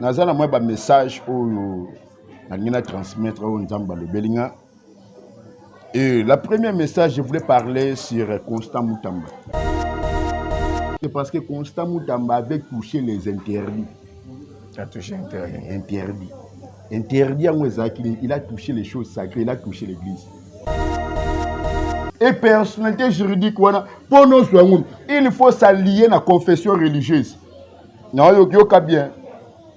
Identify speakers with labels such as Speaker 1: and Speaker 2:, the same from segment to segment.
Speaker 1: Nazana moi ba message au na transmettre au Nzamba le Belinga. Et la première message, je voulais parler sur Constant Moutamba. C'est parce que Constant Moutamba avait touché les interdits.
Speaker 2: Il a touché
Speaker 1: Interdit. Interdit en Ouezaki, il a touché les choses sacrées, il a touché l'église. Et personnalité juridique, pour nos soins, il faut s'allier à la confession religieuse. Non, bien.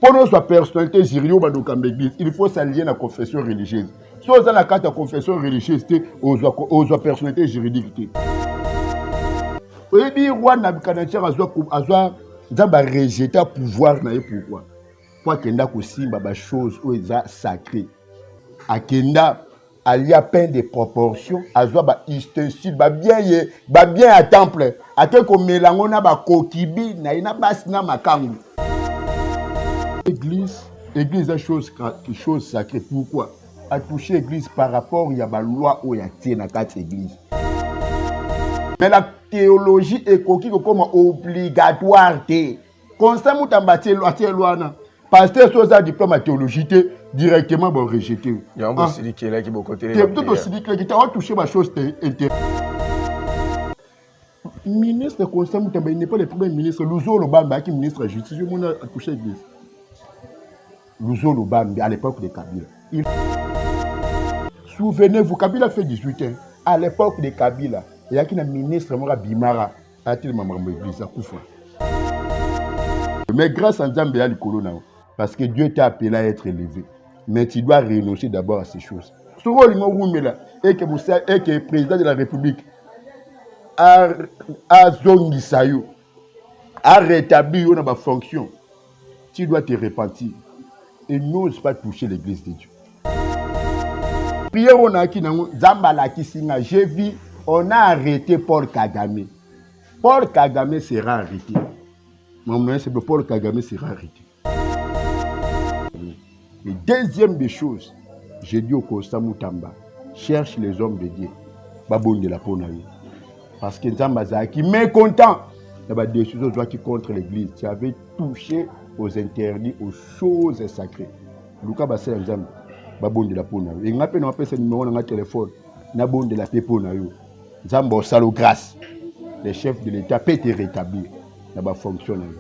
Speaker 1: Pour nos personnalité juridique, il faut s'allier à la confession religieuse. Si on a la carte de confession religieuse, aux personnalités juridiques. Et puis, roi Nabucodonosor a rejeté le pouvoir. Pourquoi? Pour qu'il y ait des choses sacrées. Akenda, il y a plein de proportions. Il y a des ustensiles, bien à temple. À tel qu'on mélange na kokibi, na ina basina makangu. L'église est une chose sacrée. Pourquoi? A touché l'église par rapport à la loi où il y a l'église. Mais la théologie est comme obligatoire. Constant Moutamba la loi. Pasteur Sosa diplôme de théologie directement rejeté.
Speaker 2: Il y a un beau sidi qui est là qui est côté.
Speaker 1: Tout aussi dit que tu as touché ma chose intéressante. Ministre Constant Moutamba, il n'est pas le premier ministre. Louzo Lobamba qui est ministre de la justice, il a touché l'église. Louzo Lobamba à l'époque de Kabila. Souvenez-vous, Kabila fait 18 ans. À l'époque de Kabila, il y a un ministre Bimara a été membre de l'église à Koufa. Mais grâce à Nzambe ya likolo na, parce que Dieu t'a appelé à être élevé. Mais tu dois renoncer d'abord à ces choses. Ce rôle et que le président de la République a zongisayo, a rétabli une fonction. Tu dois te repentir et n'ose pas toucher l'église de Dieu. Prière on a qui Zambala qui singa, j'ai vu, on a arrêté Paul Kagame. Paul Kagame sera arrêté. Mon nom c'est Paul Kagame sera arrêté. Et deuxième des choses, j'ai dit au Constant Moutamba, cherche les hommes de Dieu. Babon de la Ponaï. Parce que Nzamba Zaki mécontent. Il y a des décisions qui contre l'église. Tu avais touché aux interdits, aux choses sacrées. Luka Bassel Nzamba. Babon de la Ponaï. Et on appelle ce numéro dans le téléphone. Nabon de la Ponaï. Nzamba Salo grâce. Les chefs de l'État peuvent te rétablir. Ça fonctionne.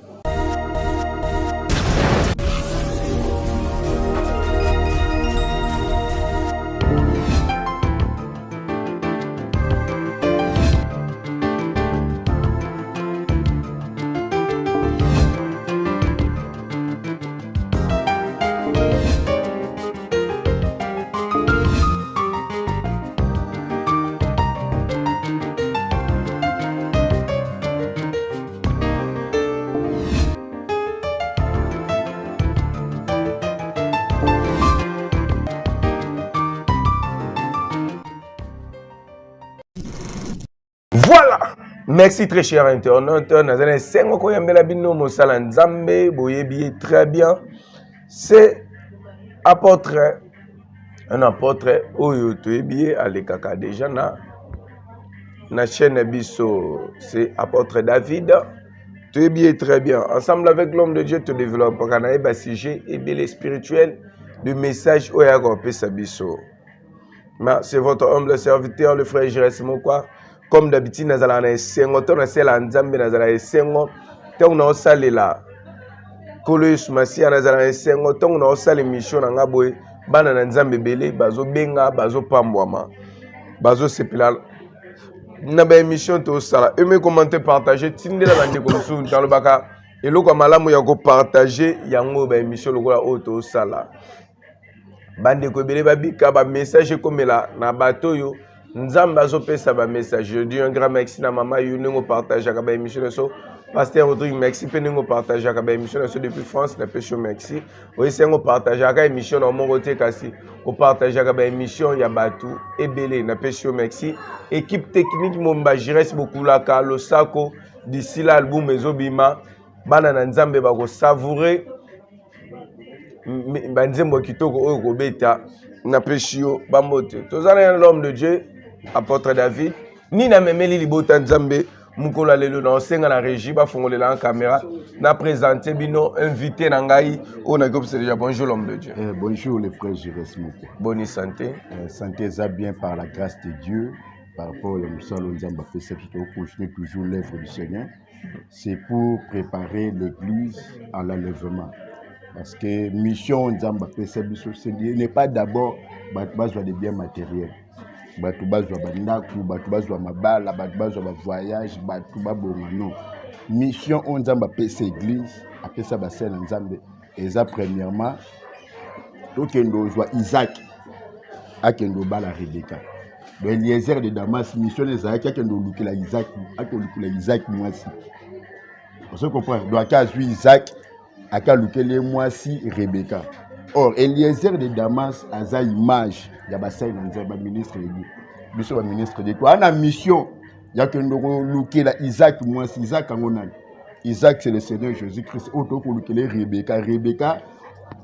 Speaker 2: Voilà. Merci très cher internaute. Nous avons 5 ans très bien. C'est apôtre, un apôtre Oyo Toebié Alekaka déjà na chaîne Bisso. C'est apôtre David. Toebié très bien. Ensemble avec l'homme de Dieu, tu développes un sujet et bien spirituel du message Oyago Pesabisso. C'est votre humble serviteur, le frère Jérès Mokwa. Comme d'habitude, nous allons sengo, nous allons nzambe, nous allons sengo, nous allons salela. Koloyus Masia, nous allons sengo, nous allons saler mission na boy, bana nzambe belé, bazo benga, bazo pambwama, bazo sepila. Na ba émission to sala. Aimez, commenter, partager. Tinde la bande comme ça dans le baka. Et lo comme malamu ya ko partager yango ba émission lo la auto sala. Bande ko belé ba bika ba message comme là na bato yo. Nzamba azopesa ba message. Je dis un grand merci na mama yu nengo partage ka ba émission so. Pasteur Rodrigue merci pe nengo partage ka ba émission so depuis France na pesho merci. Oui c'est ngo partage ka émission na mon côté kasi. Ko partage ka ba émission ya batu ebele na pesho merci. Équipe technique momba Jires beaucoup la ka lo sako d'ici l'album ezobima bana na nzambe ba ko savourer banzembo kitoko oyo ko beta na pesho bamote. Tozana l'homme de Dieu apôtre David ni na memeli libota nzambe Mukola lelo na osenga na régie ba fongolela en caméra na présenter bino invité na ngai on a observé. Bonjour l'homme de Dieu.
Speaker 1: Bonjour les frères Jérès Moko.
Speaker 2: Bonne santé.
Speaker 1: Santé ça bien par la grâce de Dieu par rapport au salon Nzamba Perception continuer toujours l'œuvre du Seigneur. C'est pour préparer l'église à l'enlèvement. Parce que mission Nzamba Perception ce n'est pas d'abord besoin de biens matériels. Batu bazwa bandaku, batu bazwa mabala, batu bazwa voyage, batu babonga non. Mission on Nzamba pesa église, après ça bassin Nzambe. Et ça premièrement, tout kendo zwa Isaac, akendo bala Rebecca. Le Eliezer de Damas mission Isaac akendo lukela Isaac, akendo lukela Isaac mwasi. On se comprend. Donc à Isaac, aka lukela mwasi Rebecca. Or, Eliezer de Damas a sa image, il y a un ministre de Dieu. Monsieur le ministre de Dieu. On a une mission. Il y a que Isaac, moi, c'est Isaac. Isaac, c'est le Seigneur Jésus-Christ. Auto ko Rebecca. Rebecca,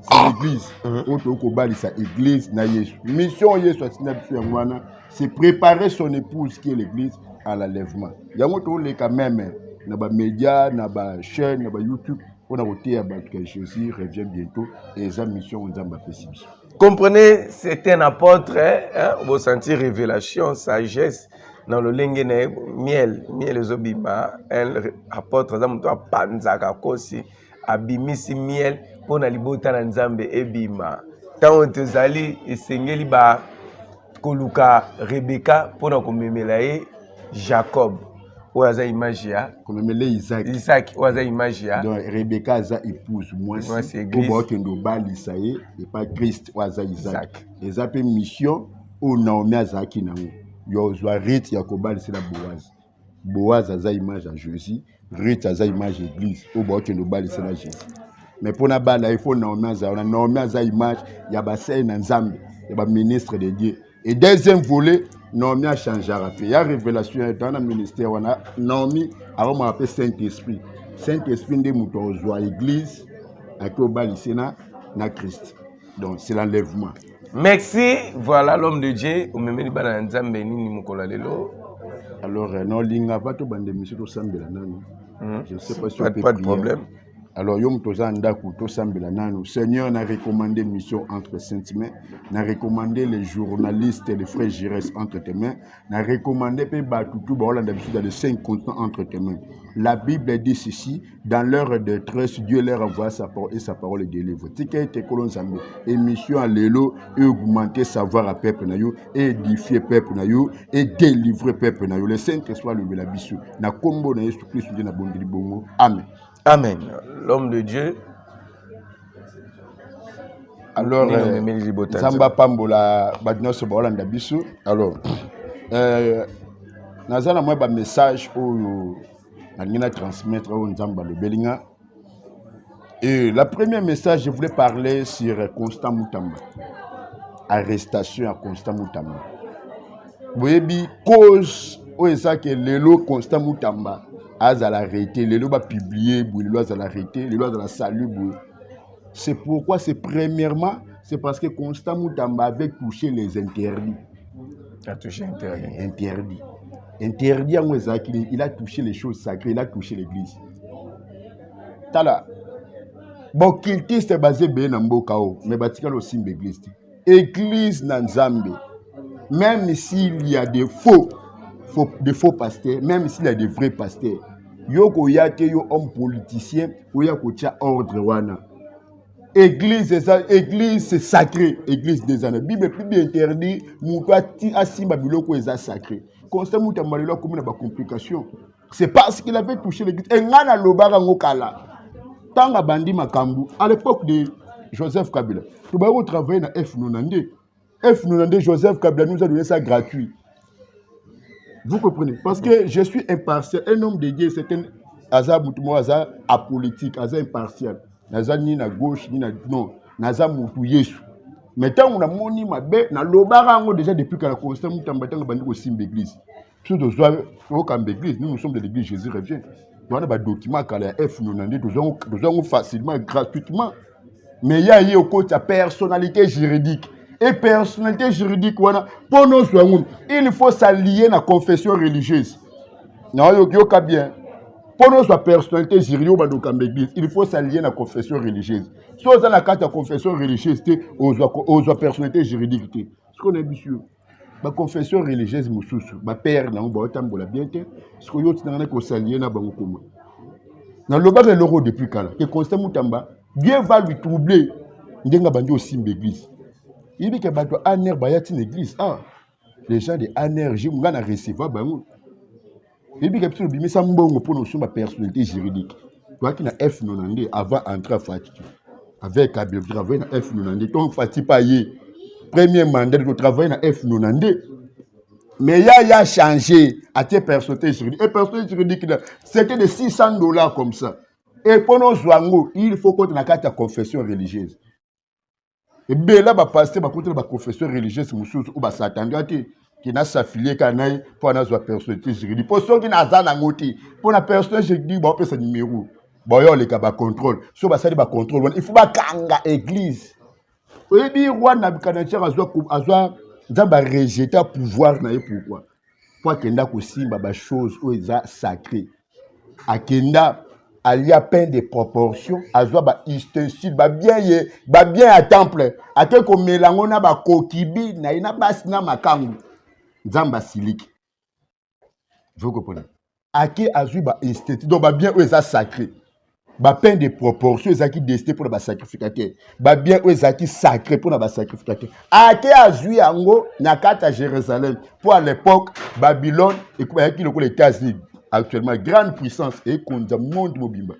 Speaker 1: c'est l'église. Auto ko bali sa église na Yesu. Mission Yesu c'est préparer son épouse qui est l'église à l'enlèvement. Il y a quand même na ba médias, na ba chaîne, na ba YouTube. On a voté que Jésus revient bientôt et sa mission on Nzamba possible.
Speaker 2: Comprenez, c'est un apôtre, vous sentez révélation, sagesse dans le lengene miel zobima, un apôtre zamuto panzaka kosi abimisi miel pona libota na Nzambe ebima. Tant tezali esengeli ba koluka Rebecca pona komemela ye Jacob. Oaza image ya
Speaker 1: comme me Isaac.
Speaker 2: Isaac oaza image ya.
Speaker 1: Donc Rebecca a épouse moi c'est pour kendo bali ça et pas Christ oaza Isaac. Et ça peut mission au Naomi azaki nango. Yo zwa Ruth yakobali c'est la Boaz. Boaz a image à Jésus, Ruth a image église au bo kendo bali c'est la Jésus. Mais pour na bala il faut Naomi a image ya ba sai na Nzambe, ya ba ministre de Dieu. Et deuxième volet Naomi a changé. Il y a révélation dans le ministère. Naomi a appelé Saint-Esprit. Saint-Esprit est dans l'église, avec le na Christ. Donc c'est l'enlèvement.
Speaker 2: Merci. Voilà l'homme de Dieu.
Speaker 1: Alors, non, je ne sais pas si on peut
Speaker 2: pas de problème.
Speaker 1: Alors, Seigneur n'a recommandé mission entre saintes mains, n'a recommandé les journalistes et les frères Jérès entre tes mains, n'a recommandé dans les 5 continents entre tes mains. La Bible dit ceci, dans l'heure de détresse, Dieu leur envoie sa parole et sa parole est délivrée. Et mission à l'élo et augmenter savoir à peuple et édifier peuple et délivrer peuple. Le Saint-Esprit le la bisu. Na kombo na Yesu Christ na bondeli bongo. Amen.
Speaker 2: Amen. L'homme de Dieu.
Speaker 1: Alors, Zamba Pambola, Badnos Bolanda Bissou. Alors, Nazana moi un message où on transmettre au Nzamba le Belinga. Et le premier message, je voulais parler sur Constant Moutamba. Arrestation à Constant Moutamba. Vous voyez, cause où est-ce que le Constant Moutamba a l'arrêté, les lois publiés, les lois à l'arrêté, les lois à la salut. C'est pourquoi, c'est premièrement, c'est parce que Constant Moutamba avait touché les interdits.
Speaker 2: Il a touché interdit.
Speaker 1: Interdit. Interdit en Ouezaki, il a touché les choses sacrées, il a touché l'église. Tala. Bon, Kiltis est basé bien dans Mbokao, mais Batikal aussi l'église. Église Nanzambe. Même s'il y a des faux pasteurs, même s'il y a des vrais pasteurs, yoko yate yo homme politicien ou yako tia ordre wana. Église c'est sacré, église des années. Bible plus bien interdit, mutua ti asimba biloko eza sacré. Constant Moutamba lelo comme na ba complication. C'est parce qu'il avait touché l'église. Et ngana lobara ngokala. Tanga bandi makambu à l'époque de Joseph Kabila. Tu vas travailler dans F90. F90 Joseph Kabila nous a donné ça gratuit. Vous comprenez? Parce que je suis impartial. Un homme de Dieu, c'est un hasard apolitique, hasard impartial. Naza ni na gauche, ni na non. Naza mutu Yesu. Mais tant on a moni mabe, na lobarango déjà depuis que la constant Moutamba tanga bandi ko simba église. Tout de soit au camp d'église, nous sommes de l'église Jésus revient. On a des documents quand la F90, nous avons facilement, gratuitement. Mais il y a au côté personnalité juridique. Et personnalité juridique, pour nous, il faut s'allier à la confession religieuse. Non, yoka bien. Pour notre personnalité juridique dans l'église, il faut s'allier à la confession religieuse. Si on a la carte de confession religieuse, aux personnalités juridiques. Ce qu'on est sûr. La confession religieuse, ma père, n'a pas bien. Ce qu'on a dit, s'allier à Bangokoma. Dans le bas de l'euro depuis Kala, que Constant Moutamba, Dieu va lui troubler. Ndenga bandi aussi l'église. Il dit que bato aner bayati l'église. Ah, les gens de aner, j'ai mon gars à recevoir bango. Il dit que petit bimi sambongo pour nos ma personnalité juridique. Toi qui na F90 avant entrer à Fatiki. Avec Kabir travailler na F90. Donc Fatiki payé premier mandat de travailler na F90. Mais il y a changé à tes personnalités juridiques. Et personnalité juridique, c'était de $600 comme ça. Et pour nos zwango, il faut qu'on ait la carte de confession religieuse. Et bien là, passer la confession religieuse, ou s'attendre qui n'a s'affilié pour la personnalité juridique. Pour ceux qui n'ont pas de pour la personnalité juridique, on peut se numéro. Bon, il y a contrôle. Si on a contrôle, il faut pas kanga église. Et bien, roi Nabucodonosor a rejeté le pouvoir. Pourquoi? Pour qu'il y ait des choses sacrées. Akenda, il y a plein de proportions. Il y a des ustensiles, bien à temple. À quel qu'on mélange, on a des kokibi, il y a des makangu. Zamba silique. Vous comprenez? À qui a eu des ustensiles, donc bien sacré. Plein de proportions, ils ont décidé pour les sacrificateurs. Bien, ils ont sacré pour les sacrificateurs. À qui a eu Ango, Nakata à Jérusalem, pour à l'époque, Babylone, et les États-Unis, actuellement, grande puissance, et qu'on a monde mobile.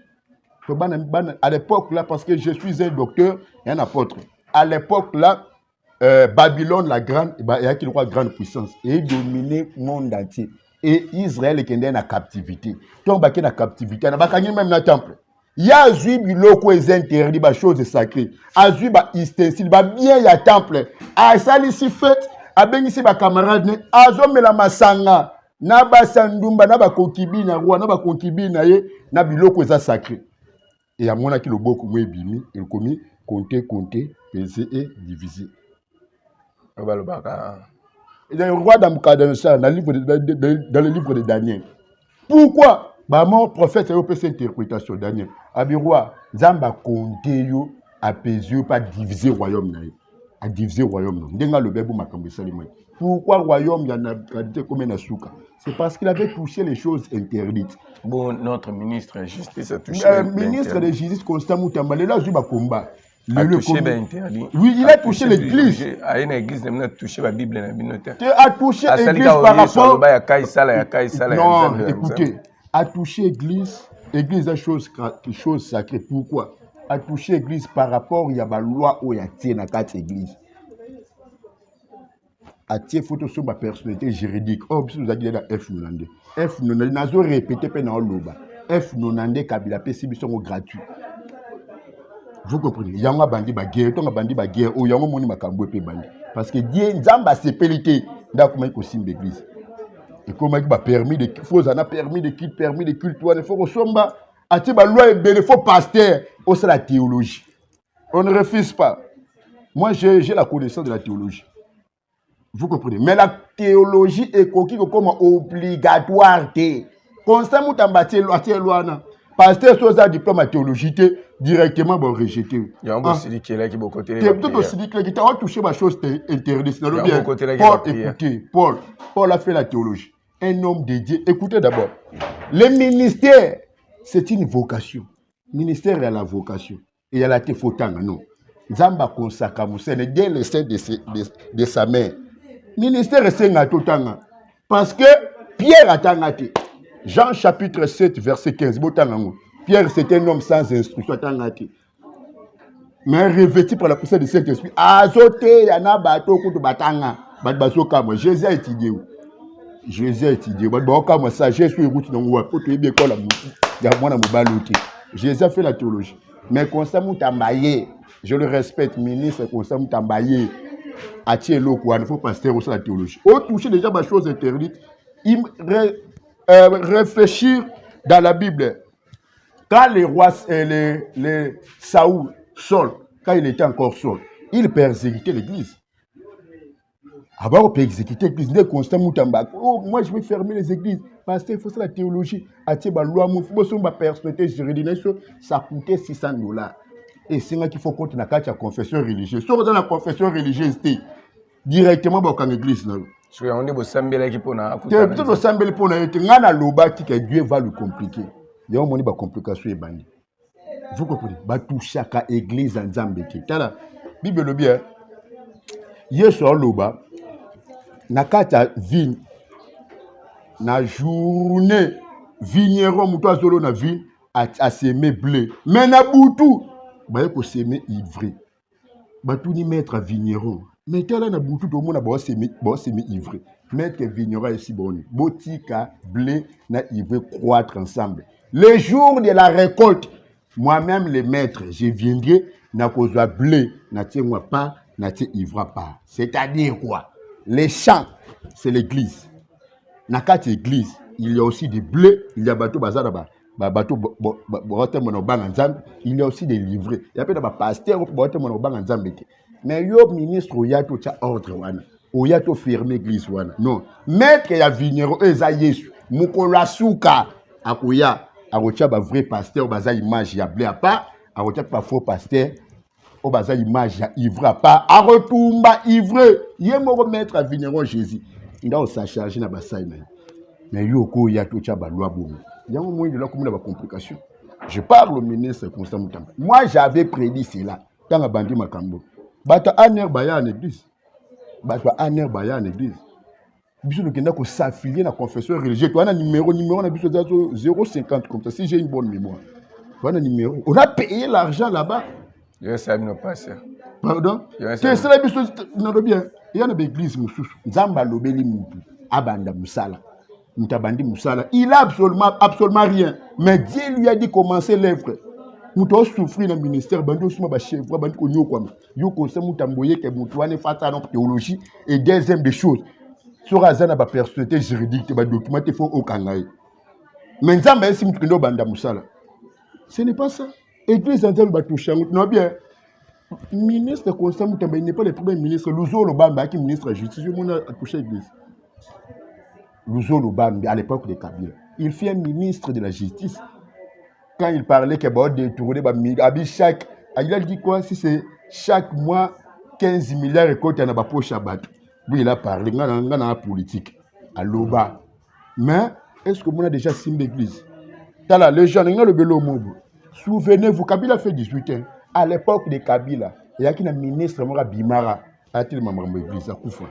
Speaker 1: À l'époque, là, parce que je suis un docteur et un apôtre, à l'époque, là, Babylone, la grande, il y a une grande puissance, et dominer le monde entier. Et Israël est en captivité. Donc, il y a une captivité, il y a même un temple. Il y a des locaux interdits, des choses sacrées. Il y a des ustensiles, bien il y a temple. Ah, ça ici fait, avec ici des camarades, azo mela masanga, na ba sandumba, na ba kokibi na roi, na ba konkibi na ye, na biloko sacré. Et à mon avis, le beaucoup moins bimi, il commis compter, peser et diviser. Il y a un roi Nabucodonosor dans le livre de Daniel. Pourquoi? Mon prophète, c'est une interprétation, Daniel. Abiroi, Zamba compter yo, apaiser, pas diviser le royaume. À diviser le royaume. Denga le bébé m'a comme ça. Pourquoi le royaume y en a comme un souka? C'est parce qu'il avait touché les choses interdites.
Speaker 2: Bon, notre ministre de justice a touché.
Speaker 1: Le ministre de justice, Constant Moutamba, il a eu un combat.
Speaker 2: Il a touché l'interdit.
Speaker 1: Oui, il a touché l'église.
Speaker 2: À une église, il a touché la Bible.
Speaker 1: Il a touché l'église par rapport. Non, écoutez. A touché l'église est chose sacrée. Pourquoi? A touché l'église par rapport, il y a une loi où il y a dans la carte église. A tié photo sur ma personnalité juridique. Oh, vous avez dit dans F90. F90, n'a pas répété pendant l'oba. F90, Kabila PCB sont gratuits. Vous comprenez? Il y a un bandit baguerre, il y a un bandit baguerre, il y a un moni makambo et bandit. Parce que Dieu, Nzamba, c'est pelité. D'accord, il y a l'église. Et comme il a permis de culte, il faut ressemble à la loi et il faut pasteur, c'est la théologie. On ne refuse pas. Moi, j'ai la connaissance de la théologie. Vous comprenez? Mais la théologie est comme obligatoire. Constamment, tu as loi. Pasteur, si tu as un diplôme en théologie, directement rejeté.
Speaker 2: Il y a un aussi qui est là qui est côté.
Speaker 1: Il y a un aussi qui est là qui a touché ma chose interdite. Paul a fait la théologie. Un homme dédié. Écoutez d'abord. Le ministère, c'est une vocation. Le ministère a la vocation. Et il y a la tefotanga, non. Zamba consacre Moussa, le Dieu le sein de sa mère. Le ministère est un totanga. Parce que Pierre a tangate. Jean chapitre 7, verset 15. Pierre, c'était un homme sans instruction. Mais revêtu par la puissance du Saint-Esprit. Azoté, yana bato kutu batanga. Batbaso kama. Jésus a étudié. Jésus a étudié. Batbaso kama sagesse ou route dans le pour te bien quoi la mouti. Il y a moins de balouti. Jésus a fait la théologie. Mais Constant Moutambaye, je le respecte, ministre Constant Moutambaye, a tiré l'eau quoi, il faut pasteur aussi la théologie. Au toucher déjà ma chose interdite, réfléchir dans la Bible. Quand les rois, les Saül, Saul, quand il était encore Saul, il persécutait l'église. Avant, on peut exécuter l'église. Dès constant Moutamba. Oh, moi, je vais fermer les églises. Parce qu'il faut ça la théologie. Atiba loi, il faut ma personnalité juridique. Ça coûtait $600. Et c'est là qu'il faut qu'on ait la confession religieuse. Si on a la confession religieuse, directement dans l'église.
Speaker 2: On est au Sambela qui peut na.
Speaker 1: Tout au Sambela pour na. Ngana loba qui que Dieu va le compliquer. Il y a un moment de complication et bandi. Vous comprenez? Tout chaque église en Zambie. Tala Bible le bien. Yeso loba. Nakata vigne na journée vigneron muto zolo na vigne a semer blé mais na butu ba ko semer ivraie ba tout ni mettre vigneron mais tala na butu to mona ba semer ivraie mettre vigneron ici bon botika blé na ivraie croître ensemble le jour de la récolte moi-même les maîtres je viendrai na kozwa blé na tiengwa pas na tie ivraie pas c'est-à-dire quoi. Les champs, c'est l'église. Dans cette église, il y a aussi des bleus, il y a bateau bazar, bateau il y a aussi des livrets. Il y a pas de pasteur, mais le ministre il y a tout ordre wana. Il y a tout fermer l'église wana. Non, maître ya vigneron eza Yesu. Mukola suka akuya akocha ba vrai pasteur baza image ya blé à part, akocha pas faux pasteur. Au bazar image ya ivra pas à retomba ivre yemo mettre à vigneron Jésus il a sa charge na basai mais yoko ya to cha ba loi bon il y a un moment de là comme la complication je parle au ministre Constant Moutamba moi j'avais prédit cela dans bandi makambo bata aner baya en église biso le kenda ko s'affilier na confession religieuse toi na numéro na biso 050 comme ça si j'ai une bonne mémoire voilà numéro on a payé l'argent là-bas.
Speaker 2: Je sais pas passer.
Speaker 1: Pardon? C'est ça la biso na bien. Il y a une église mususu. Nzamba lobeli mutu abanda musala. Mutabandi musala. Il a absolument rien. Mais Dieu lui a dit commencer l'œuvre. Muto souffrir dans le ministère bandi suma ba chèvre bandi ko nyoko. Yo ko se mutamboye ke mutu wane fata na théologie et deuxième des choses. Sur azana ba personnalité juridique ba documenté faut au kangai. Mais nzamba esi mutu ndo banda musala. Ce n'est pas ça. Église en train toucher non bien ministre Constant Moutamba il n'est pas le premier ministre Luzo Lobamba qui ministre de la justice il a touché l'église Luzo Lobamba à l'époque de Kabila il fait un ministre de la justice quand il parlait qu'il va détourner chaque il a dit quoi si c'est chaque mois 15 milliards et côté na ba poche à battre lui il a parlé ngana politique à Loba mais est-ce que on a déjà signé l'église tala les gens ngana le belo mobo. Souvenez-vous, Kabila fait 18 ans. À l'époque de Kabila, il y a un ministre Bimara a été le membre de l'église à Koufa.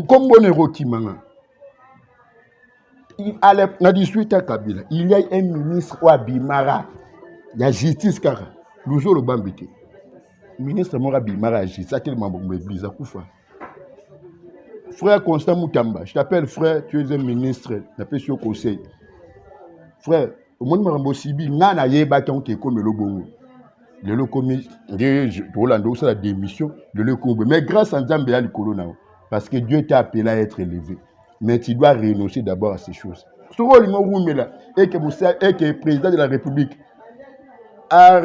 Speaker 1: Comme bon héros Timana, à 18 ans Kabila, il y a un ministre Bimara, il y a justice car Luzo Lobambité. Ministre Bimara a justice, a été le membre de l'église à Koufa. Frère Constant Moutamba, je t'appelle frère, tu es un ministre, je t'appelle sur le conseil. Frère, au monde marambo sibi ngana yeba tonke comme le bongo le commis pour l'ando ça la démission de le combe mais grâce à Nzambe ya likolo na parce que Dieu t'a appelé à être élevé mais tu dois renoncer d'abord à ces choses soro limo rumela et que Moussa et que président de la République a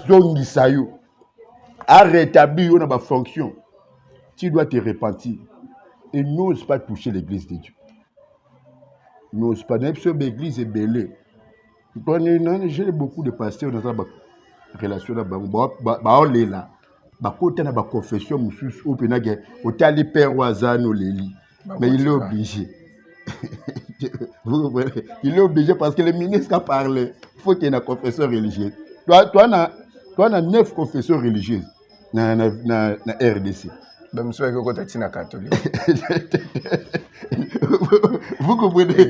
Speaker 1: zongisa yo a rétabli yo na ba fonction tu dois te repentir et n'ose pas toucher l'église de Dieu n'ose pas n'importe l'église est belle. J'ai beaucoup de pasteurs dans la relation là on est là côté na ba confession mususu au penage au tali père wazano leli mais il est obligé il est obligé parce que le ministre a parlé il faut qu'il y ait une confession religieuse toi na 9 confessions religieuses na RDC
Speaker 2: ben monsieur que côté tina catholique
Speaker 1: vous comprenez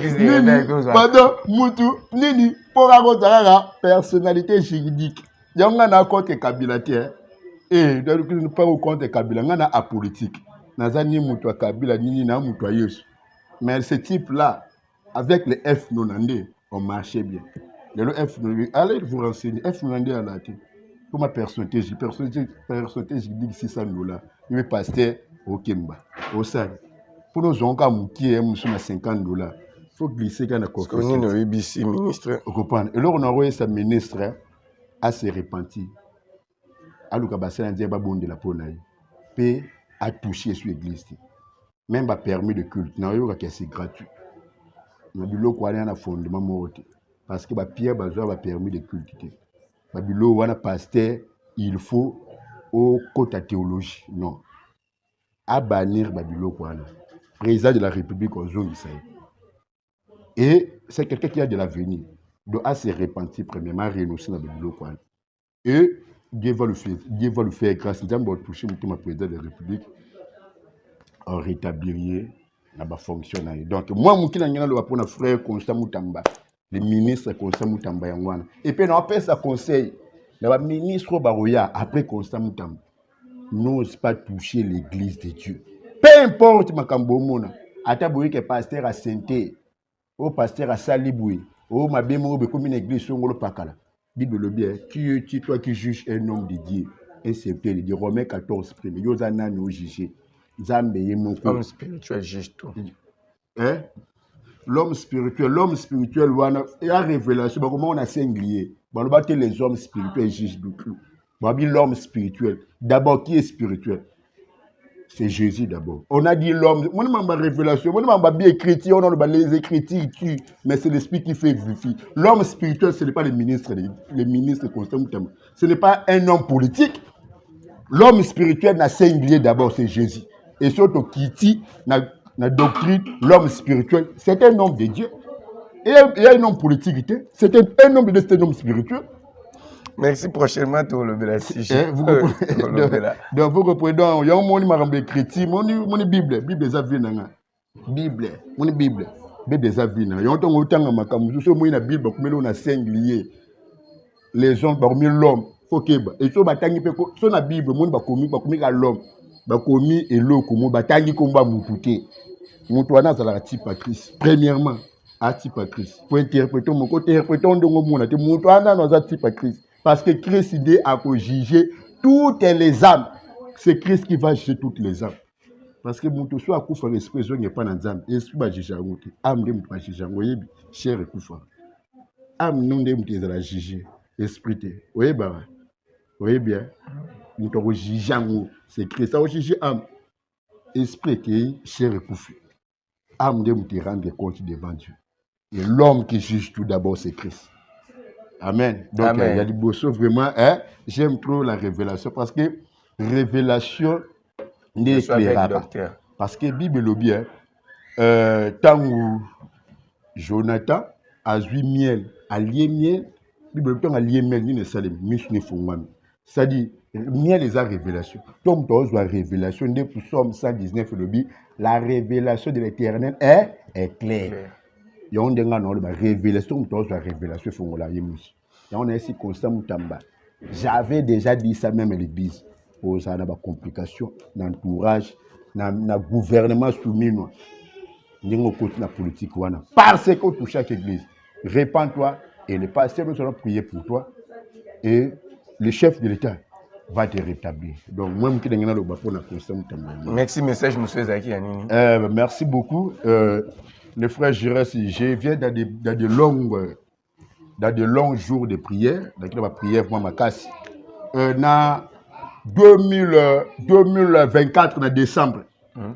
Speaker 1: pardon mutu nini pour raconter personnalité juridique yanga na compte Kabila tie et donc pas au compte Kabila ngana apolitique nazani mutu Kabila nini na mutu Yesu mais ce type là avec le F nonandé on marchait bien le F nonandé allez vous renseigner F nonandé à la tête pour ma personnalité juridique $600 il est pasteur au Kemba au Sahel. Pour nos gens qui est $50, il faut glisser quand on a
Speaker 2: confession. Parce qu'on a ministre.
Speaker 1: Vous comprenez? Et là, on a envoyé sa ministre à se repentir. À l'occasion de la bonne de la Pologne. Puis, à toucher sur l'église. Même pas permis de culte. C'est gratuit. Na biloko wana na fondement moko parce que ba pierre bazwa ba permis de culte te. Ba biloko wana pasteur il faut au côté théologie non. À bannir ba biloko wana. Président de la République ozongisa. Et c'est quelqu'un qui a de l'avenir. Donc à se repentir premièrement renoncer na ba biloko wana. Et Dieu va le faire grâce à Dieu toucher mon président de la République en rétablir na fonctionnaire. Donc moi mukina ngana lo pour na frère Constant Mutamba, le ministre Constant Mutamba yangwana. Et puis on appelle ça conseil. Le ministre Baroya après Constant Mutamba n'ose pas toucher l'église de Dieu. Peu importe makambo mona, ata boye que pasteur a Sainté, au pasteur a Saliboué, au mabemo be comme une église songolo pakala. Bible le bien, tu toi qui juges un homme de Dieu, un serviteur de Dieu. Romains 14 premier. Yozana nous juger.
Speaker 2: L'homme spirituel juge tout.
Speaker 1: Hein? L'homme spirituel, il y a révélation. Comment on a singulier? Les hommes spirituels jugent tout. L'homme spirituel. D'abord, qui est spirituel? C'est Jésus d'abord. On a dit l'homme. On a une révélation. On a bien écrit. On a les écritures. Mais c'est l'esprit qui fait vivre. L'homme spirituel, ce n'est pas le ministre Constant. Ce n'est pas un homme politique. L'homme spirituel n'a singulier d'abord, c'est Jésus. Et surtout, Kiti, la doctrine, l'homme spirituel, c'est un homme de Dieu. Et il y a un homme politique, c'est un homme de Dieu, un homme spirituel.
Speaker 2: Merci, prochainement, tu le sujet.
Speaker 1: Vous comprenez? Donc, vous comprenez, il y a un monde qui est chrétien, mon Bible, Bible est à vie. Bible, mon Bible, Bible est à vie. Il y a un temps où il y a une Bible, comme on a singulier, les gens parmi l'homme, faut que, et so batangi pe so na Bible, mon bakomi ka l'homme. Bakomi et l'eau comme batangi komba mutute. Mutuana za la type Christ. Premièrement, à type Christ. Pour interpréter mon côté interpréter ndongo mona te mutuana no za type Christ parce que Christ il a juger toutes les âmes. C'est Christ qui va juger toutes les âmes. Parce que mutu so akufa expression n'est pas dans âme. Esprit ba juger ngote. Âme de mutu ba juger ngoyebi, cher ekufa. Âme non de mutu za la juger. Esprit te. Voyez bien. Nous avons jugé, c'est Christ. Nous avons jugé âme. Esprit qui est cher et couffé. Âme de nous rendre compte devant Dieu. Et l'homme qui juge tout d'abord, c'est Christ. Amen. Donc, il y a du beau vraiment. J'aime trop la révélation parce que révélation n'est éclairable. Parce que la Bible le bien, tant où Jonathan a joué miel, a lié miel, la Bible le a lié miel, il ne sait pas. C'est-à-dire, miel les révélation. Donc, la révélation de Psaume 119, la révélation de l'Éternel est claire. Il y a une révélation, la révélation, on est ainsi constant. J'avais déjà dit ça même à l'église. Pour ça, il y a des complications, l'entourage, le gouvernement soumis. Il y a une politique. Parce que tu chaque église, répands-toi et le pasteur nous allons prier pour toi. Et le chef de l'État va te rétablir. Donc, moi, je suis le pour la constant.
Speaker 2: Merci, message, monsieur Zaki.
Speaker 1: Merci beaucoup. Le frère Giresse, je viens dans de longs jours de prière. Dans la prière, moi, ma casse. Dans 2024, en décembre.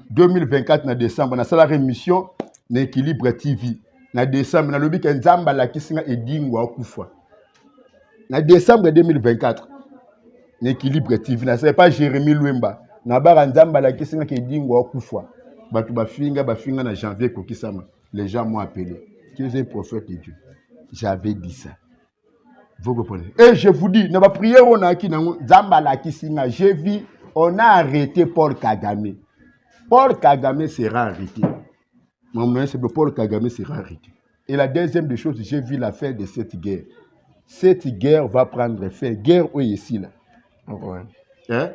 Speaker 1: 2024, en décembre, dans la rémission, l'équilibre TV. En décembre, dans le but que Nzamba la kisinga edingwa okufa. En décembre 2024, l'équilibre TV, ce n'est pas Jérémie Louemba. Nabara Nzamba la kisinga edingwa okufa. Batu bafinga na janvier kokisama. Les gens m'ont appelé. Tu es un prophète de Dieu. J'avais dit ça. Vous comprenez? Et je vous dis, dans la prière, on a qui Nzamba la kisinga, j'ai vu, on a arrêté Paul Kagame. Paul Kagame sera arrêté. Mon nom c'est Paul Kagame sera arrêté. Et la deuxième des choses, j'ai vu la fin de cette guerre. Cette guerre va prendre fin. Guerre où est ici là? Hein?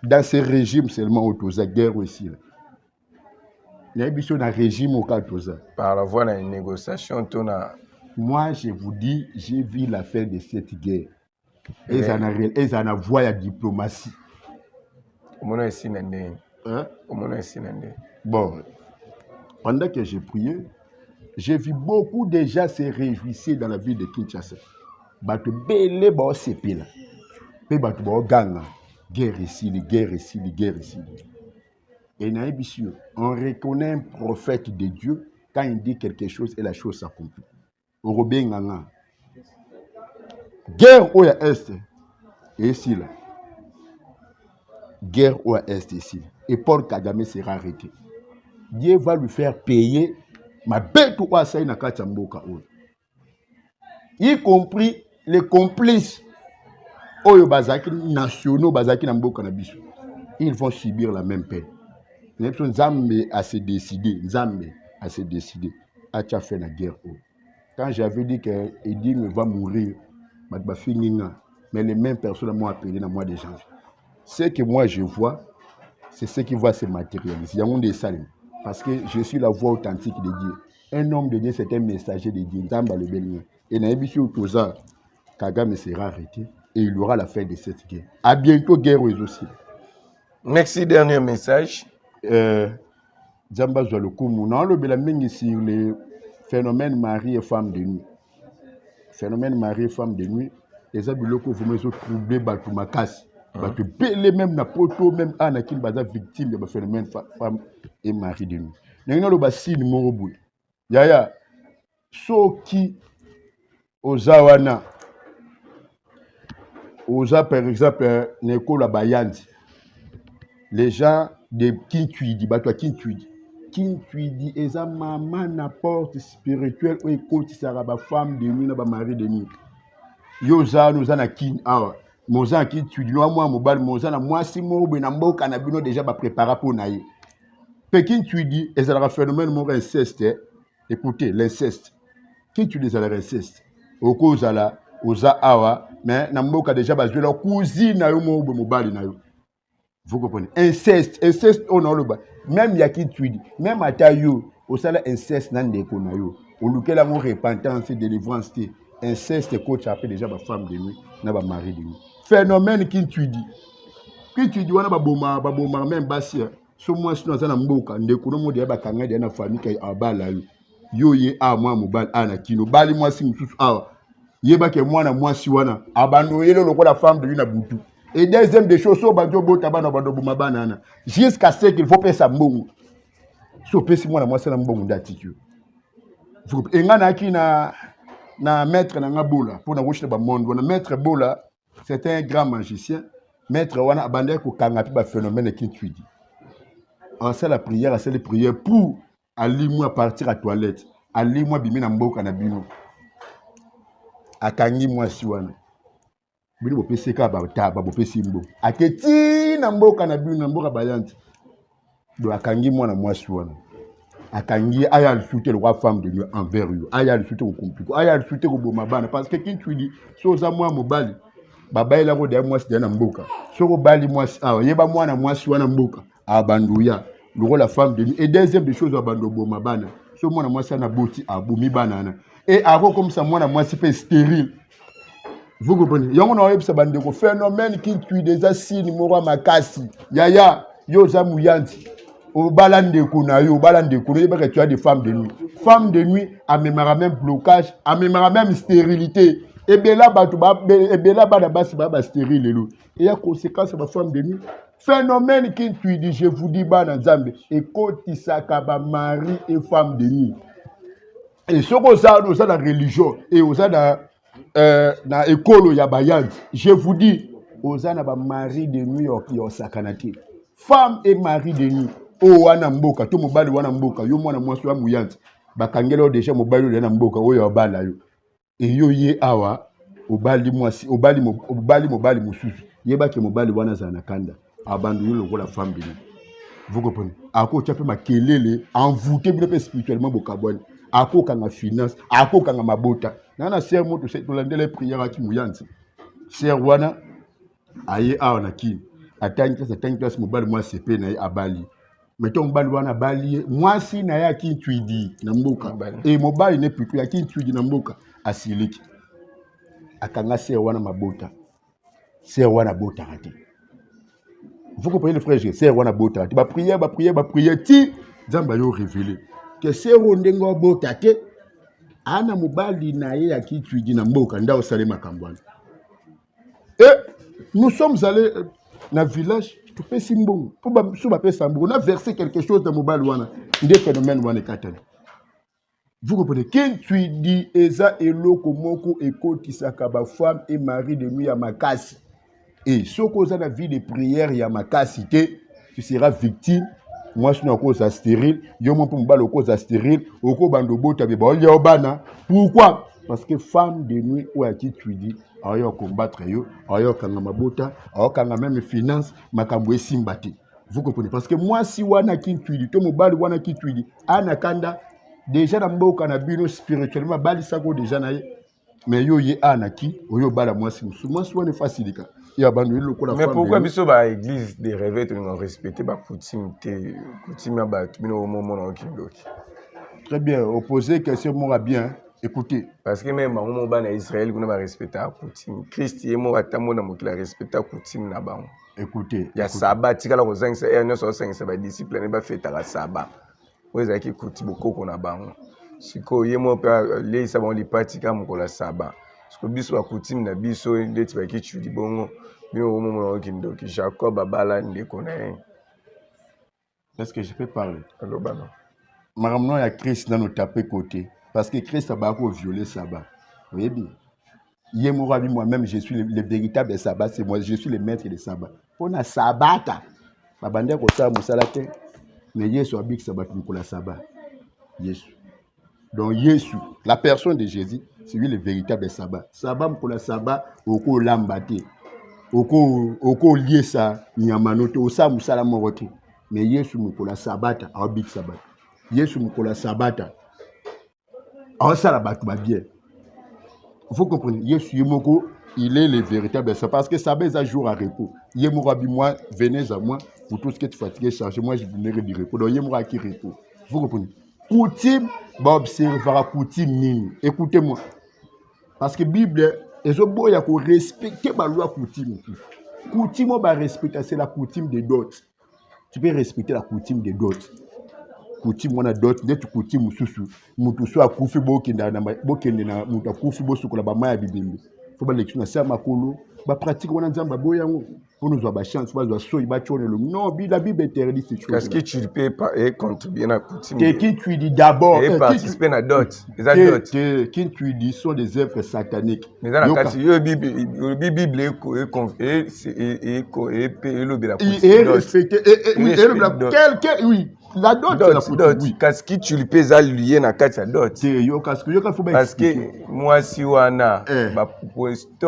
Speaker 1: Dans ce régime seulement autour de la guerre où est ici là. Il y a un régime au cas de ça.
Speaker 2: Par la voie d'une négociation,
Speaker 1: moi je vous dis, j'ai vu la fin de cette guerre. Et ça n'a voie à diplomatie.
Speaker 2: Comment est-ce
Speaker 1: Bon, pendant que j'ai prié, j'ai vu beaucoup de gens se réjouir dans la ville de Kinshasa. Batu bele ba sepela. Pe batu ba ganga. guerre ici, les guerres ici, les guerres ici. Et naïbisio, on reconnaît un prophète de Dieu quand il dit quelque chose et la chose s'accomplit. Robin Nganga. Guerre au Est et ici là. Guerre au Est ici. Et Paul Kagame sera arrêté. Dieu va lui faire payer ma bête ou ça na Kachamboka. Y compris les complices Oyo Bazaki nationaux Bazaki Namboka Nabisu. Ils vont subir la même peine. Nzambe a se décidé. Nzambe a se décidé. A fait la guerre. Quand j'avais dit que Edim va mourir, mais les mêmes personnes m'ont appelé dans le mois de janvier. Ce que moi je vois, c'est ce qui va se matérialiser. Il y a un des salles. Parce que je suis la voix authentique de Dieu. Un homme de Dieu, c'est un messager de Dieu. Et Naïbissi Otoza, Kagame sera arrêté et il aura la fin de cette guerre. À bientôt, guerre aux aussi.
Speaker 2: Merci, dernier message.
Speaker 1: Djamba Zoualokoumou. Non, le Bélamingi sur les phénomènes mari et femme de nuit. Phénomène mari et femme de nuit. Les abiloko, vous me troublez, Batoumakas. Batu belé même na poto, même Anakin Baza victime de phénomène femme et mari de nuit. N'ayons le bassin Morobou. Yaya, Soki, Ozawana, Oza par exemple, Neko la Bayandi. Les gens de Kintuidi, Batwa Kintuidi. Kintuidi, Eza maman n'apporte spirituel ou écoute Saraba femme de nuit, ba mari de nuit. Yoza, nous en a kin, ah. Moza Kintuidi, moi, mobile, Moza, moi, si moi, Benambo, Canabino déjà préparé pour naïe. Pékin, tu dis, et ça a un phénomène mon inceste. Écoutez, l'inceste. Qui tu dis à l'inceste? Au cause à la, aux awa, mais Namboka déjà basé la cousine na yo mo mobali na yo. Vous comprenez? Inceste, inceste on a le bas. Même y a qui tu dis, même à ta yo, au salaire inceste nan de ko na yo. Au lequel amour repentance et délivrance té. Inceste coach appelle déjà ma femme de nuit, na ba mari de nuit. Phénomène qui tu dis. Qui tu dis wana ba boma même basia. So moi si nous allons mboka ndeko no mode ba kanga de na famille kay abala yo ye a moi mobile ana kino bali moi si mususu awa yeba ke mwana mwasi wana abando yelo lokola femme de lui na butu et deuxième des choses so bajo bota bana bando buma banana jusqu'à ce qu'il faut payer sa mbongo so pesi mwana mwasi na mbongo ndatiki et ngana ki na maître na ngabola pour na woshile ba monde wana maître bola c'est un grand magicien maître wana abandé ko kanga pi ba phénomène qui tu dis. En ça la prière, c'est la prière pour aller moi partir à toilette, aller moi bimi na mboka na bino. Akangi moi siwana. Bino bo pese ka ba taba bo pese mbo. Aketi na mboka na bino na mboka bayanti. Do akangi moi na moi siwana. Akangi aya le souter le roi femme de Dieu envers eux. Aya le souter au compliqué. Aya le souter au bomabana parce que qui tu dis so za moi mobali. Baba ila ko de moi si na mboka. So ko bali moi ah yeba moi na moi siwana mboka. Abandouya, le rôle la femme de nuit. Et deuxième des choses, abandou bomabana. So moi na moi ça na boti aboumi banana. Et avant comme ça moi na moi c'est stérile. Vous comprenez? Yongo na web ça bande ko phénomène qui tue des asines mora makasi. Yaya yo za muyanti. O balande ko na yo balande ko yeba que tu as des femmes de nuit. Femme de nuit a même blocage, a même stérilité. Et bien là bas basi ba stérile lo. Et il y a conséquence à ma femme de nuit. Phénomène qui tu dis, je vous dis, Banazambe, et quand il s'accaba mari et femme de nuit. Et ce qu'on a dans la religion, et on a dans l'école, il y a Bayad, je vous dis, on a mari de nuit qui ont sakanati. Femme et mari de nuit. Oh, wanamboka, tout mobile wanamboka, yo mwana mwasi wa muyant. Bakangelo déjà mobile wanamboka, oh yo bala yo. Et yo ye awa, obali mwasi, obali mobali mususu. Yeba ke mobile wana zanakanda. Abandonner le rôle de la femme de nuit. Vous comprenez? Ako tu as fait ma kelele, envoûté spirituellement bokabone. Ako kanga finance, ako kanga mabota. Nana sœur mo to cette les prières à qui mouyanti. Sœur wana aye a na ki. Atani classe mobile moi CP na abali. Mettons mobile wana bali, moi si na ya ki tuidi na mboka. Et mobile ne plus ya ki tuidi na mboka asiliki. Akanga sœur wana mabota. Sœur wana bota rati. Vous comprenez le frère, c'est wana bota. Tu vas prier, ti Zamba yo révélé que c'est rondengo bota te ana mobali na ye ya kitu di na mboka nda osale makambwana. Et nous sommes allés na village tu peux simbongo pour ba sous ba pesa mbongo na verser quelque chose dans mobile wana des phénomènes wana katana. Vous comprenez? Quand tu dis eza eloko moko ekotisaka ba femme et mari de nuit à makasi et soko za na vie de prière ya makasi tu seras victime. Moi je suis en cause stérile, yo mon pour mbalo cause stérile, oko bando bota be ba olia obana. Pourquoi? Parce que femme de nuit ou ati tu dis ayo combattre yo, ayo kanga mabota, ayo kanga même finance, makambo esimbati. Vous comprenez? Parce que moi si wana ki tu dis, to mobali wana ki tu dis, anakanda déjà na mboka na bino spirituellement bali sako déjà na ye. Mais yo ye anaki, oyo bala moi si wana facilika.
Speaker 2: Mais pourquoi biso ba église de rêver de respecter ba coutume ba bino au moment na kindoki?
Speaker 1: Très bien, opposé question moi bien. Écoutez,
Speaker 2: parce que même au moment na Israël qu'on va respecter la coutume. Christ est mort atamo na mokila respecter la coutume na ba.
Speaker 1: Écoutez,
Speaker 2: ya sabbat tikala ko 5 et 9 sur 5 ba discipline ne ba fêter la sabbat. Oza ki coutume ko na ba. Siko yemo pa les sabon li pratika mokola sabbat. Parce que biso ba coutume na biso ndeti ba ki chudi bongo. Au moment où kindoki Jacob abala ndeko na ye.
Speaker 1: Est-ce que je peux parler?
Speaker 2: Allô bana.
Speaker 1: Maramno ya Christ na no taper côté parce que Christ a beaucoup violé sabbat. Vous voyez bien. Yemorabi moi-même je suis le véritable sabbat, c'est moi je suis le maître de sabbat. On a sabbat. Babande ko sa musalate. Mais Yesu abik sabbat pour la sabbat. Yesu. Donc Yesu, la personne de Jésus, c'est lui le véritable sabbat. Sabbat pour la sabbat oko lambate. Oko lié ça nyamanoto osa musala morote mais Yesu mukola sabata a big sabbat Yesu mukola sabata a sala batu ba bien. Vous comprenez? Yesu yemoko il est le véritable sabbat parce que sabbat est un jour à repos. Yemora bi moi venez à moi pour tout ce qui est fatigué chargé moi je vous donnerai du repos. Donc yemora qui repos. Vous comprenez? Coutume ba observera coutume nini. Écoutez-moi. Parce que Bible il y a respecter la loi coutume. Coutume, on va respecter, c'est la coutume des dots. Tu peux respecter la coutume des dots. Coutume, on a dots, dès que coutume, mutusu a koufi bokenda na mutu koufi bosukola ba maya bibimbi. Faut pas lecture na ça makolo, ba pratique on a nzamba boyango. Pour nous avoir la chance, pour nous avoir le non, la Bible interdit ces choses.
Speaker 2: Est-ce que tu peux pas contribuer à la coutume?
Speaker 1: Qui tu dis d'abord
Speaker 2: et participer à la dot.
Speaker 1: Qui tu dis sont des œuvres sataniques.
Speaker 2: Mais dans la cas, la Bible
Speaker 1: est oui. La dot, c'est la coutume.
Speaker 2: Qu'est-ce que tu peux lier na kati ya dot?
Speaker 1: Parce
Speaker 2: que moi si wana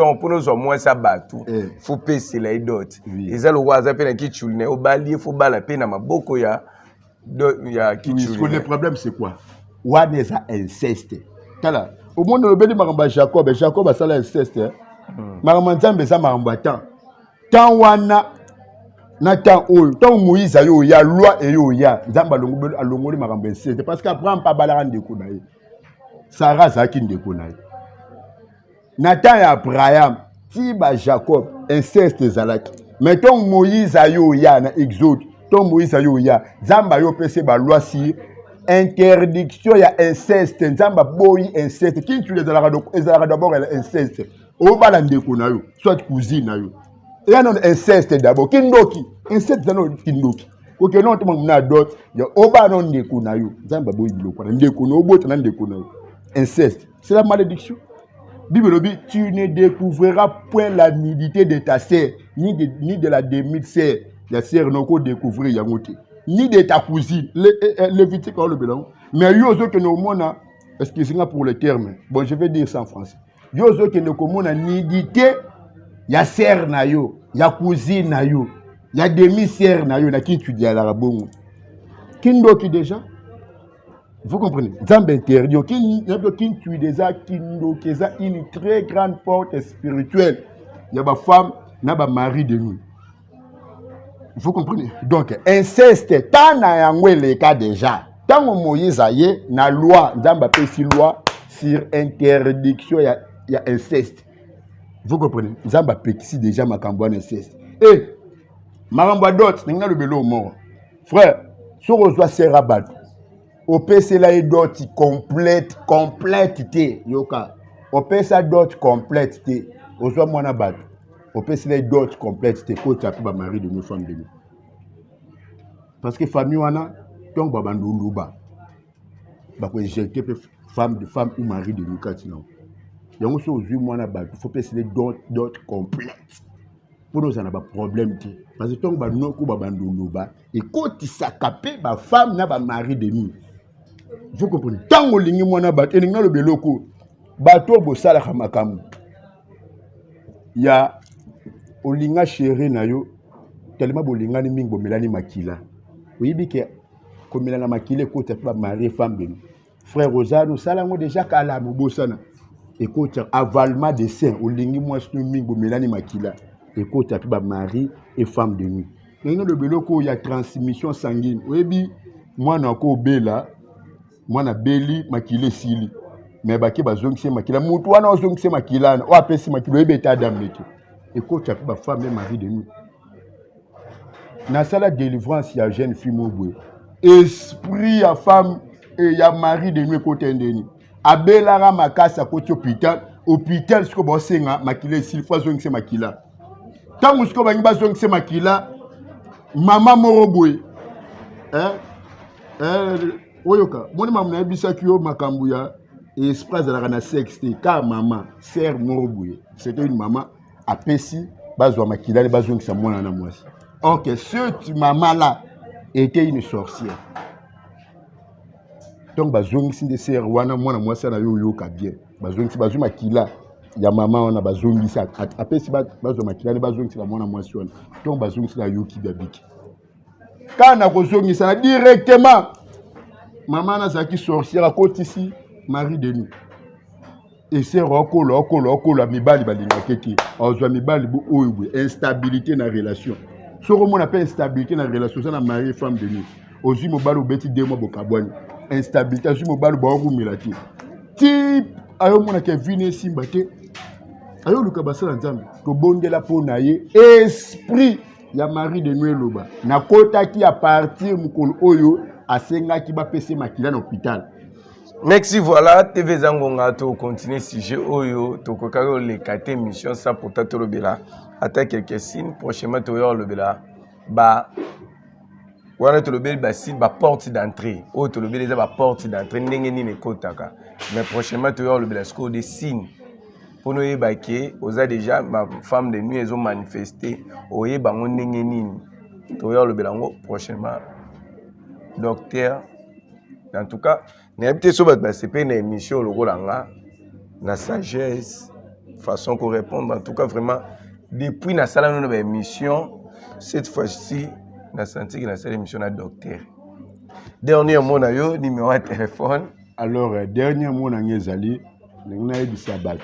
Speaker 2: pour nous moi ça batu faut payer la dot. Eza lo waza pe na kichulne obali faut bala pe na maboko ya kichulne.
Speaker 1: Le problème c'est quoi? Wana eza inceste. Kala au monde le beli maramba Jacob a sala inceste. Maramba Nzambe za maramba tant wana na temps oyo tant Moïse ayo ya loi et yo ya Nzamba alongoli makambo inceste parce qu'après pas balaka ndeko na ye Sarah zaki ndeko na ye na temps ya Abraham ti ba Jacob inceste zalaki mais tant Moïse ayo ya na Exode tant Moïse ayo ya Nzamba yo pese ba loi si interdiction ya inceste Nzamba boyi inceste qui tu les ezalaka d'abord inceste o bala ndeko na yo soit cousine na yo. Il y a un inceste d'abord. Kindoki. Inceste d'abord kindoki. Ok, non, tout le monde a d'autres. Il y a oba non ndeko na yo. Zamba boy biloko. Ndeko no obo tana ndeko na yo. Inceste. C'est la malédiction. Bible dit, tu ne découvriras point la nudité de ta sœur, ni de la demi-sœur. La sœur n'a qu'à découvrir yangote. Ni de ta cousine. Lévitique le bilan. Mais yozo que nous mona, excusez-moi pour le terme. Bon, je vais dire ça en français. Yozo que nous mona nudité. Ya sœur na yo, ya cousine na yo, ya demi-sœur na yo, na qui tu dis à la bongo. Kindoki déjà? Vous comprenez? Nzambe interdit. Qui tu déjà kindoki, ça une très grande porte spirituelle. Il y a ma femme, na ba mari de nous. Vous comprenez? Donc inceste, tant na yangwe le cas déjà. Tant Moïse aye na loi, Nzamba pesi loi sur interdiction ya inceste. Vous comprenez? Nzamba pexi déjà makambo inceste. Et makambo d'autres, n'inga le belo mort. Frère, si on reçoit ces rabats, au PC là est d'autres complète té yoka. Au PC d'autres complète té. On soit mon abat. on peut se les d'autres complètes, c'est quoi tu as pu marier de nos femmes de nous. Parce que famille, on a, donc, babandoulouba, bah, éjecter femme ou mari de nous quand ils ont. Il y a aussi aujourd'hui, moi, il faut pas se les d'autres complètes. Pour nous, ça n'a pas de problème. Parce que tant que nous avons babandoulouba, et quand ils s'accapent, ma femme n'a pas mari de nous. Vous comprenez? Tant que nous avons battu, nous avons le beloko, bateau, bossala, hamakamu. Il y a Olinga chéri na yo tellement bolinga ni mingo melani makila. Oui bi ke ko melana makila ko te pas marier femme de frère Rosano sala ngo déjà kala mobosana et ko te avalement de sein olingi moi sunu mingo melani makila et ko te pas marier et femme de nuit. Nous le beloko ya transmission sanguine. Oui bi moi na ko bela moi na beli makile sili mais baki bazongise makila mutu wana ozongise makila o apesi makilo ebeta damete. Et quand tu as ma femme et mari de nous. Dans la délivrance, il y a une jeune fille mobile. Esprit à femme et il y a mari de nous côté de nous. Abelara makasa côté hôpital. Hôpital, ce que vous savez, makila s'il faut que c'est makila. Tant que vous avez c'est makila, maman moroboué. Oyoka, mon maman a bisa kyo makambuya. Esprit de la sexte, car maman, sœur moroboué. C'était une maman. Apesi bazwa makila les bazwa qui s'amona na mwasi. Ok, cette maman là était une sorcière. Donc bazwa qui s'inde sœur wana mwana mwasi na yo ka bien. Bazwa qui bazwa makila ya maman ona bazwa qui sa apesi bazwa makila les bazwa qui la mwana mwasi wana. Donc bazwa qui la yo ki babiki. Kana kozongi ça directement maman na zaki sorcière à côté ici mari de nous. Et c'est okolo mibali balinga keki ozwa mibali bu oyo instabilité na relation so comme on appelle instabilité na relation ça na mari femme de nuit ozwi mobali obeti 2 mois bokabwani instabilité ozwi mobali ba ngumela ti type ayo mona ke vine simba te ayo luka basala nzambe to bondela po na ye esprit ya mari de nuit loba na kota ki à partir mukolo oyo asenga ki ba pese makila na hôpital.
Speaker 2: Merci, voilà, TV Zangonga, tu continues sujet Oyo, tu as les 4 émissions, ça pour ta tolobela. Attends quelques signes, prochainement tu auras le bela. Bah, voilà, tu le bah, signe, bah, porte d'entrée. Oh, tu le bela, bah, porte d'entrée, n'engeni ne kotaka. Mais prochainement tu auras le bela, score des signes. Pour nous, bah, qui, aux a déjà, ma femme de nuit, elles ont manifesté. Oye, bah, on n'engeni. Tu auras le bela, prochainement. Docteur, en tout cas, c'est pas une émission la sagesse, façon qu'on répond. En tout cas, vraiment, depuis la salle de émission, cette fois-ci, on a senti que la salle émission a docteur. Dernier mot, numéro de téléphone.
Speaker 1: Alors, dernier mot, on a dit sabat.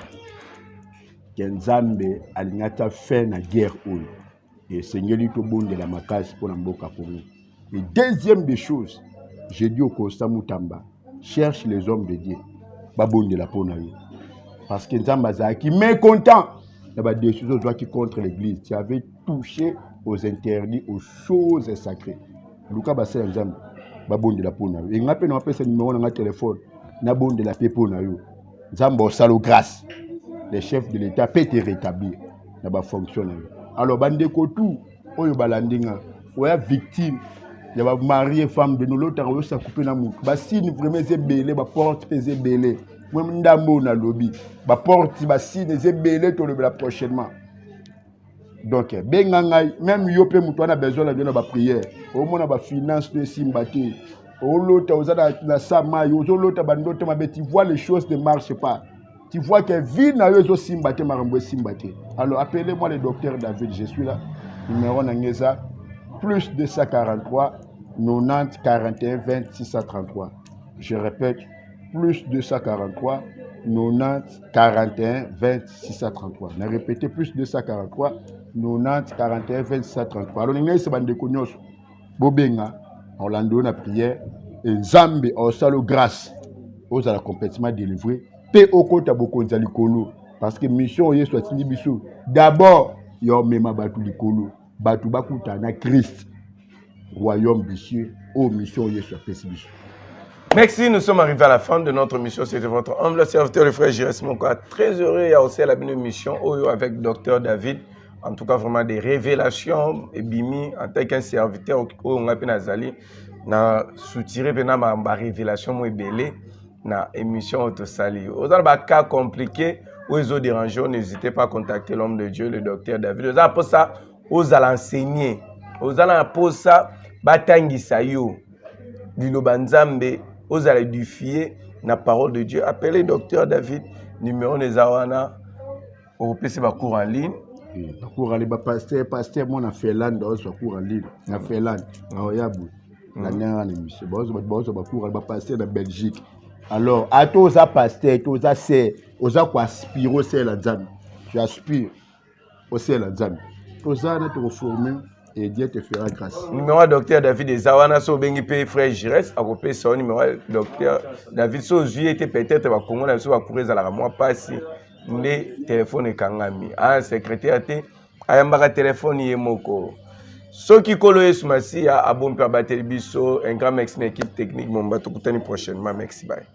Speaker 1: Kenzambe alingata fait na guerre ou et Seigneur lui tout bon de la makasi pour l'amboka pour nous. Et deuxième des choses, j'ai dit au Costa Moutamba. Cherche les hommes de Dieu. Babon de la Ponaï. Parce que Nzambaza qui est mécontent. Il y a des choses qui contre l'église. Tu avais touché aux interdits, aux choses sacrées. Luka Bassel Nzamba. Babon de la Ponaï. Et on appelle ce numéro dans le téléphone. Nabon de la Ponaï. Nzamba salo grâce. Les chefs de l'État peuvent te rétablir. Ça fonctionne. Alors, bande kotou. Oyo balandinga. Oya victime. Il y a marié femme de nous l'autre a réussi à couper la mouche. Bah si nous vraiment c'est belé, bah porte c'est belé. Même ndambo na lobby. Bah porte bah si c'est belé tout le prochainement. Donc bengangai même yopé muto na besoin la bien ba prière. Au moins ba finance de simbaté. Au l'autre aux na sama yo l'autre bandote ma tu vois les choses ne marchent pas. Tu vois que vie na yo simbaté marambo simbaté. Alors appelez-moi le docteur David, je suis là. Numéro na ngeza plus 243 90 41 20 633. Je répète, plus 243 90 41 20 633. Je répète, plus 243 90 41 20 633. Alors, nous avons des cognos. Bobenga, on l'a donné la prière. Et Zambé, on salo grâce. Aux à la complètement délivré. Pe au compte à beaucoup de likolo. Parce que mission est soit bisou. D'abord, il y a même batu likolo. Batu bakuta na Christ. Royaume bichier, ô mission Yeshua Pesibis.
Speaker 2: Merci, nous sommes arrivés à la fin de notre mission. C'était votre humble serviteur, le frère Jérôme Monka. Très heureux, il y a aussi la mission avec Dr David. en tout cas vraiment des révélations et bimi en tant qu'un serviteur on a pu nazali na soutirer pendant ma révélation moi belé na émission autosali aux a cas compliqué où ils ont dérangé n'hésitez pas à contacter l'homme de Dieu le docteur David aux a pour ça aux a l'enseigner aux a pour ça batangisa yo liloba nzambe aux a édifier la parole de Dieu appelez docteur David numéro des awana au PC ba cours en ligne
Speaker 1: cours en ligne pasteur mon a fait land sur cours en ligne na fait land na yabu la dernière émission ba cours en pasteur de Belgique alors à tous ça pasteur tous ça c'est aux a quoi aspiro c'est la nzambe tu aspires au c'est la nzambe tous ça na te reformer et Dieu te fera grâce.
Speaker 2: Numéro docteur David Ezawana so bengi pe frère Jires a copé son numéro docteur David so juillet était peut-être va Congo na so va courir à la moi passi le téléphone kangami a secrétaire te ayambaka téléphone yemoko soki kolo yesu masia abompe abateli biso un grand merci na équipe technique mon bato kutani prochainement merci bye.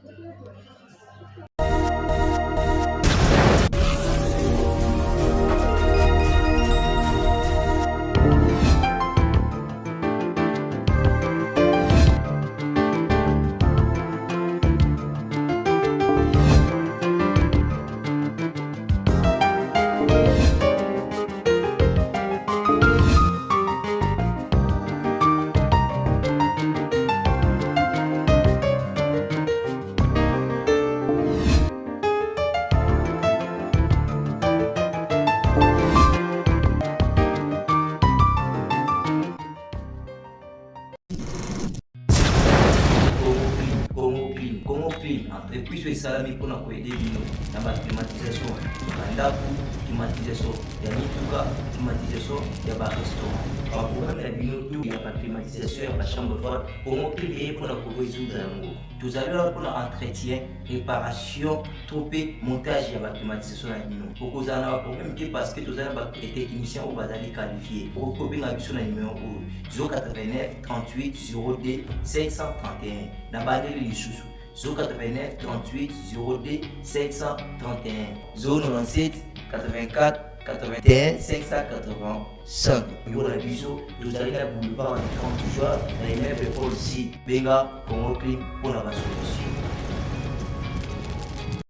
Speaker 3: Entreprise esalami mpona koyede bino na baclimatisation ya ndako, climatisation ya mituka, climatisation ya barestaurant. Baprogramme na bino tu ya baclimatisation ya bachambre froide omokili ye mpona koresoudre yango. Tozali wana mpona entretien, réparation to mpe montage ya baclimatisation na bino. Okozala na baproblème te parce que tozali na batechnicien oyo bazali qualifié. Okobenga biso na numéro oyo 089 38 02 531 na bandeli lisusu 089 38 02 531 097 84 81 585. Yo na biso tozali na boulevard de 30 jours na immeuble Paul C. Benga Congo Clean pour la solution.